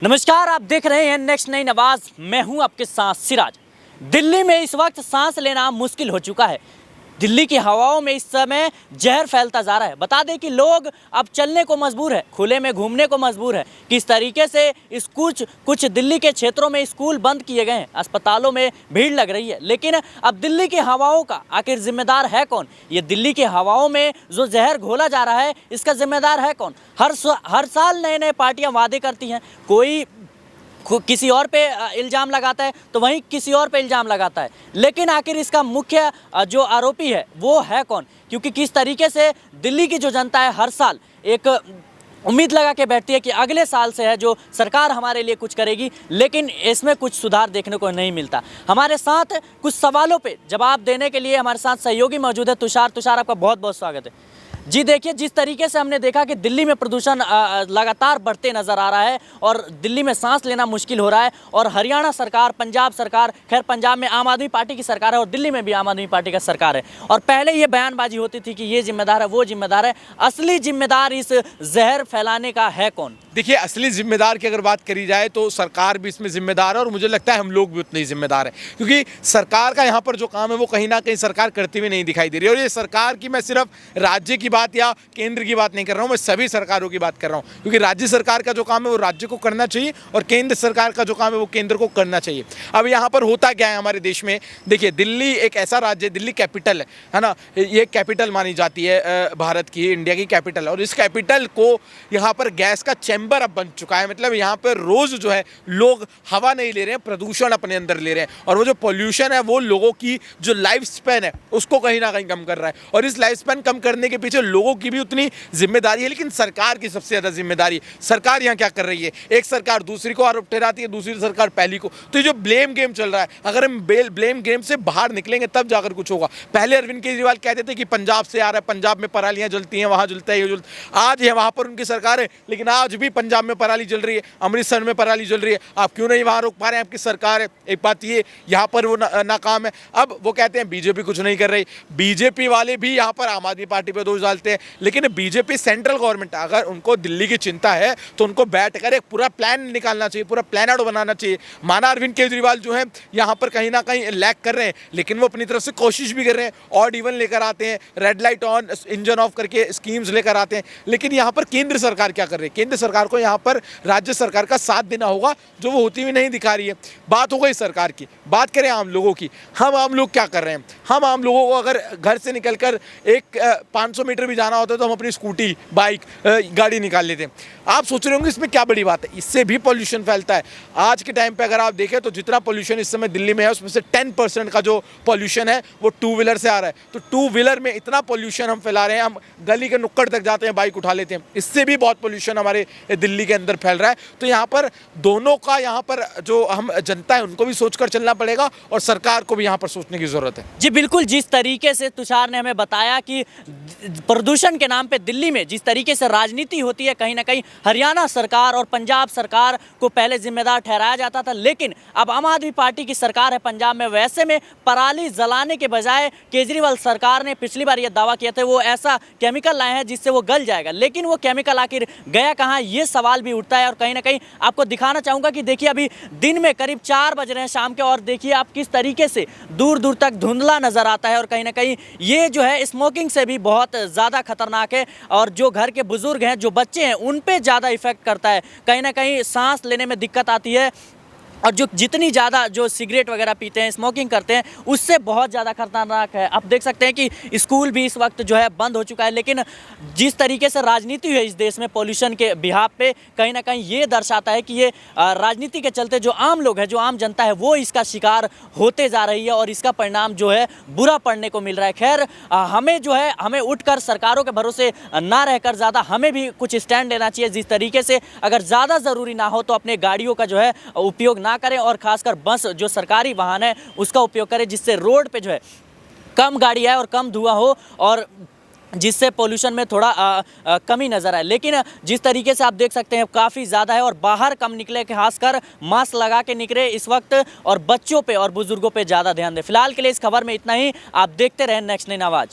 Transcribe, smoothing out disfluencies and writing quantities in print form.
नमस्कार, आप देख रहे हैं नेक्स्ट नई आवाज। मैं हूं आपके साथ सिराज। दिल्ली में इस वक्त सांस लेना मुश्किल हो चुका है। दिल्ली की हवाओं में इस समय जहर फैलता जा रहा है। बता दें कि लोग अब चलने को मजबूर है, खुले में घूमने को मजबूर है। किस तरीके से कुछ दिल्ली के क्षेत्रों में स्कूल बंद किए गए हैं, अस्पतालों में भीड़ लग रही है। लेकिन अब दिल्ली की हवाओं का आखिर जिम्मेदार है कौन? ये दिल्ली की हवाओं में जो जहर घोला जा रहा है, इसका जिम्मेदार है कौन? हर साल नए नए पार्टियां वादे करती हैं, कोई किसी और पे इल्ज़ाम लगाता है तो वहीं किसी और पे इल्ज़ाम लगाता है। लेकिन आखिर इसका मुख्य जो आरोपी है वो है कौन? क्योंकि किस तरीके से दिल्ली की जो जनता है हर साल एक उम्मीद लगा के बैठती है कि अगले साल से है जो सरकार हमारे लिए कुछ करेगी, लेकिन इसमें कुछ सुधार देखने को नहीं मिलता। हमारे साथ कुछ सवालों पे जवाब देने के लिए हमारे साथ सहयोगी मौजूद है तुषार, आपका बहुत बहुत स्वागत है। जी देखिए, जिस तरीके से हमने देखा कि दिल्ली में प्रदूषण लगातार बढ़ते नज़र आ रहा है और दिल्ली में सांस लेना मुश्किल हो रहा है, और हरियाणा सरकार, पंजाब सरकार, खैर पंजाब में आम आदमी पार्टी की सरकार है और दिल्ली में भी आम आदमी पार्टी का सरकार है, और पहले ये बयानबाजी होती थी कि ये जिम्मेदार है, वो जिम्मेदार है। असली जिम्मेदार इस जहर फैलाने का है कौन? देखिए, असली जिम्मेदार की अगर बात करी जाए तो सरकार भी इसमें जिम्मेदार है, और मुझे लगता है हम लोग भी उतने ही जिम्मेदार हैं, क्योंकि सरकार का यहाँ पर जो काम है वो कहीं ना कहीं सरकार करती हुई नहीं दिखाई दे रही है। और ये सरकार की, मैं सिर्फ राज्य की बात या केंद्र की बात नहीं कर रहा हूँ, मैं सभी सरकारों की बात कर रहा हूँ, क्योंकि राज्य सरकार का जो काम है वो राज्य को करना चाहिए और केंद्र सरकार का जो काम है वो केंद्र को करना चाहिए। अब यहाँ पर होता क्या है हमारे देश में? देखिए, दिल्ली एक ऐसा राज्य है, दिल्ली कैपिटल है ना, ये कैपिटल मानी जाती है भारत की, इंडिया की कैपिटल है, और इस कैपिटल को यहाँ पर गैस का चैम्बर अब बन चुका है। मतलब यहाँ पर रोज जो है लोग हवा नहीं ले रहे हैं, प्रदूषण अपने अंदर ले रहे हैं, और वो जो पॉल्यूशन है वो लोगों की जो लाइफ स्पैन है उसको कहीं ना कहीं कम कर रहा है, और इस लाइफ स्पैन कम करने के पीछे लोगों की भी उतनी जिम्मेदारी है, लेकिन सरकार की सबसे ज्यादा जिम्मेदारी है। सरकार यहाँ क्या कर रही है? एक सरकार दूसरी को आरोप ठहराती है, दूसरी सरकार पहली को। तो ये जो ब्लेम गेम चल रहा है, अगर हम ब्लेम गेम से बाहर निकलेंगे तब जाकर कुछ होगा। पहले अरविंद केजरीवाल कहते थे कि पंजाब से आ रहा है, पंजाब में परालियां जलती हैं, वहां जलता है, ये जलता। आज है वहां पर उनकी सरकार है, लेकिन आज भी पंजाब में पराली जल रही है, अमृतसर में पराली जल रही है। आप क्यों नहीं वहां रोक पा रहे हैं? आपकी सरकार है। एक बात ये, यहाँ पर वो नाकाम है। अब वो कहते हैं बीजेपी कुछ नहीं कर रही। बीजेपी वाले भी यहाँ पर आम आदमी पार्टी पे दोष डालते हैं, लेकिन बीजेपी सेंट्रल गवर्नमेंट, अगर उनको दिल्ली की चिंता है तो उनको बैठकर एक पूरा प्लान निकालना चाहिए, पूरा प्लान आउट बनाना चाहिए। माना अरविंद केजरीवाल जो है यहाँ पर कहीं ना कहीं लैग कर रहे हैं, लेकिन वो अपनी तरफ से कोशिश भी कर रहे हैं, ऑड इवन लेकर आते हैं, red light on, engine of करके स्कीम्स लेकर आते हैं। लेकिन यहाँ पर केंद्र सरकार क्या कर रही है? केंद्र सरकार को यहाँ पर राज्य सरकार का साथ देना होगा, जो वो होती हुई नहीं दिखा रही है। बात हो गई सरकार की, बात करें आम लोगों की। हम आम लोग क्या कर रहे हैं? हम आम लोगों को अगर घर से निकलकर 500 मीटर भी जाना होता है तो हम अपनी स्कूटी, बाइक, गाड़ी निकाल लेते हैं। आप सोच रहे होंगे इसमें क्या बड़ी बात है? इससे भी पॉल्यूशन फैलता है। आज के टाइम पे अगर आप देखें तो जितना पॉल्यूशन इस समय दिल्ली में है, उसमें से 10% का जो पॉल्यूशन है वो टू व्हीलर से आ रहा है। तो टू व्हीलर में इतना पॉल्यूशन हम फैला रहे हैं, हम गली के नुक्कड़ तक जाते हैं, बाइक उठा लेते हैं, इससे भी बहुत पॉल्यूशन हमारे दिल्ली के अंदर फैल रहा है। तो यहाँ पर दोनों का, यहाँ पर जो हम जनता है उनको भी सोचकर चलना पड़ेगा, और सरकार को भी यहाँ पर सोचने की जरूरत है। जी बिल्कुल, जिस तरीके से तुषार ने हमें बताया कि प्रदूषण के नाम पे दिल्ली में जिस तरीके से राजनीति होती है, कहीं ना कहीं हरियाणा सरकार और पंजाब सरकार को पहले जिम्मेदार ठहराया जाता था, लेकिन अब आम आदमी पार्टी की सरकार है पंजाब में। वैसे में पराली जलाने के बजाय केजरीवाल सरकार ने पिछली बार यह दावा किया था वो ऐसा केमिकल लाए हैं जिससे वो गल जाएगा, लेकिन वो केमिकल आखिर गया कहाँ, ये सवाल भी उठता है। और कहीं ना कहीं आपको दिखाना चाहूँगा कि देखिए, अभी दिन में करीब 4 बज रहे हैं शाम के, और देखिए आप किस तरीके से दूर दूर तक धुंधला नजर आता है, और कहीं ना कहीं ये जो है स्मोकिंग से भी बहुत ज़्यादा खतरनाक है, और जो घर के बुजुर्ग हैं, जो बच्चे हैं, उन पे ज़्यादा इफेक्ट करता है। कहीं ना कहीं सांस लेने में दिक्कत आती है, और जो जितनी ज़्यादा जो सिगरेट वगैरह पीते हैं, स्मोकिंग करते हैं, उससे बहुत ज़्यादा खतरनाक है। आप देख सकते हैं कि स्कूल भी इस वक्त जो है बंद हो चुका है, लेकिन जिस तरीके से राजनीति है इस देश में पॉल्यूशन के बिहाफ पे, कहीं ना कहीं ये दर्शाता है कि ये राजनीति के चलते जो आम लोग हैं, जो आम जनता है, वो इसका शिकार होते जा रही है, और इसका परिणाम जो है बुरा पड़ने को मिल रहा है। खैर, हमें जो है, हमें उठकर सरकारों के भरोसे ना रहकर ज़्यादा हमें भी कुछ स्टैंड लेना चाहिए। जिस तरीके से अगर ज़्यादा ज़रूरी ना हो तो अपने गाड़ियों का जो है उपयोग ना करें, और खासकर बस, जो सरकारी वाहन है, उसका उपयोग करें, जिससे रोड पे जो है कम गाड़ी आए और कम धुआं हो, और जिससे पोल्यूशन में थोड़ा कमी नज़र आए। लेकिन जिस तरीके से आप देख सकते हैं काफ़ी ज़्यादा है, और बाहर कम निकले, खासकर मास्क लगा के निकले इस वक्त, और बच्चों पे और बुजुर्गों पे ज़्यादा ध्यान दें। फिलहाल के लिए इस खबर में इतना ही। आप देखते रहें नेक्स्ट नाइन आवाज़।